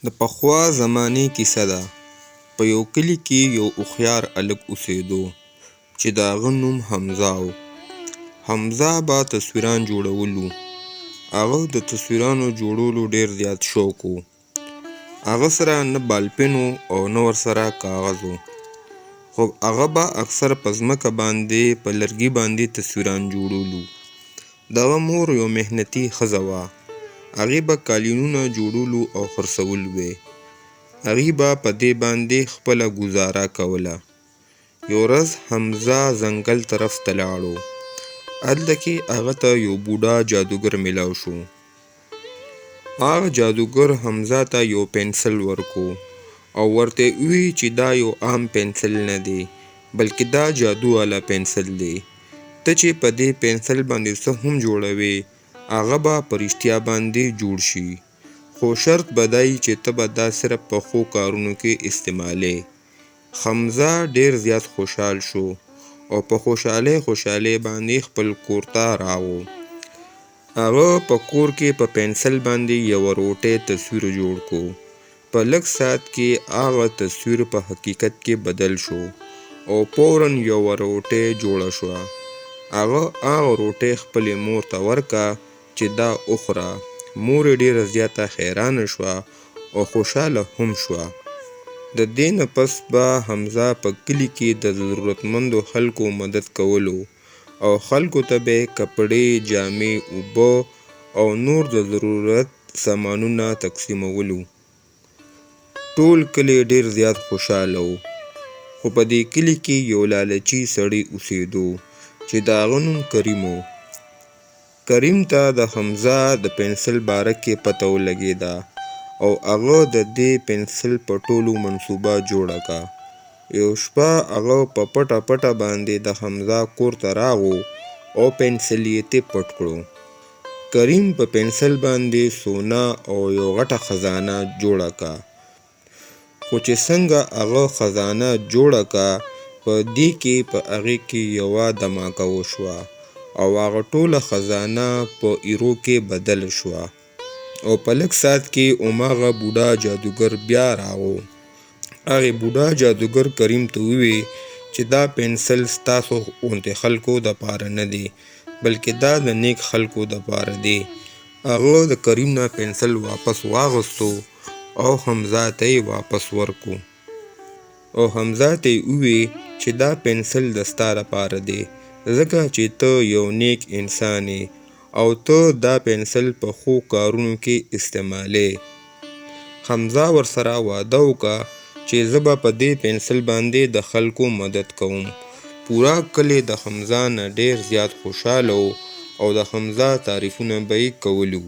د پخوا زمانې کیسه ده. په یو کلي کې یو هوښیار هلک اوسېدو چې د هغه نوم حمزه و. حمزه به تصویران جوړولو. هغه د تصویرانو جوړولو ډېر زیات شوق و. هغه سره نه بالپن و او نه ورسره کاغذ و. خو هغه به اکثر په ځمکه باندې په لرګي باندې تصویران جوړولو. د هغه مور یو محنتي ښځه وه. هغې به قالینونه جوړولو او خرڅولو وې. هغې به په دې باندې خپله ګزاره کوله. یو ورځ حمزه ځنګل طرف ته لاړو. هلته کې هغه ته یو بوډا جادوګر میلاو شو. هغه جادوګر حمزه ته یو پنسل ورکو او ورته وی چې دا یو عام پنسل نه دی، بلکې دا جادو والا پنسل دی. ته چې په دې پنسل باندې څه هم جوړوې، هغه به په رښتیا باندې جوړ شي. خو شرط به دی چې ته به دا صرف په ښو کارونو کې استعمالې. حمزه ډېر زیات خوشحال شو او په خوشحالۍ باندې خپل کور ته راغو. هغه په کور کې په پنسل باندې یوه روټۍ تصویر جوړ کو. په لږ ساعت کې هغه تصویر په حقیقت کې بدل شو او فوراً یوه روټۍ جوړه شوه. هغه روټۍ خپلې مور ته ورکړه چې دا وخوره. مور یې ډېره زیاته حیرانه شوه او خوشحاله هم شوه. د دې نه پس به حمزه په کلي کې د ضرورتمندو خلکو مدد کولو او خلکو ته به یې کپړې، جامې، اوبه او نور د ضرورت سامانونه تقسیمولو. ټول کلی ډېر زیات خوشحاله و. خو په دې کلي کې یو لالچي سړی اوسېدو چې د هغه نوم کریم و. کریم ته د حمزه د پنسل باره کې پته ولګېده او هغه د دې پنسل په ټولو منصوبه جوړه کړه. یو شپه هغه په پټه باندې د حمزه کور ته راغو او پنسل یې ترې پټ کړو. کریم په پنسل باندې سونا او یو غټه خزانه جوړه کړه. خو چې څنګه هغه خزانه جوړه کړه، په دې کې په هغې کې یوه دماکه وشوه او هغه ټوله خزانه په ایرو کې بدله شوه. او په لږ ساعت کې هماغه بوډا جادوګر بیا راغو. هغې بوډا جادوګر کریم ته ووی چې دا پنسل ستاسو غوندې خلکو دپاره نه دی، بلکې دا د نیک خلکو دپاره دی. هغه د کریم نه پنسل واپس واغستو او حمزه ته یې واپس ورکو. او حمزه ته یې ووی چې دا پنسل د ستا دپاره دی، ځکه چې ته یو نیک انسان یې او ته دا پنسل په ښو کارونو کې استعمالې. حمزه ورسره وعده وکړه چې زه به په دې پنسل باندې د خلکو مدد کوم. پوره کلی د حمزه نه ډېر زیات خوشحاله و او د حمزه تعریفونه به یې کولو.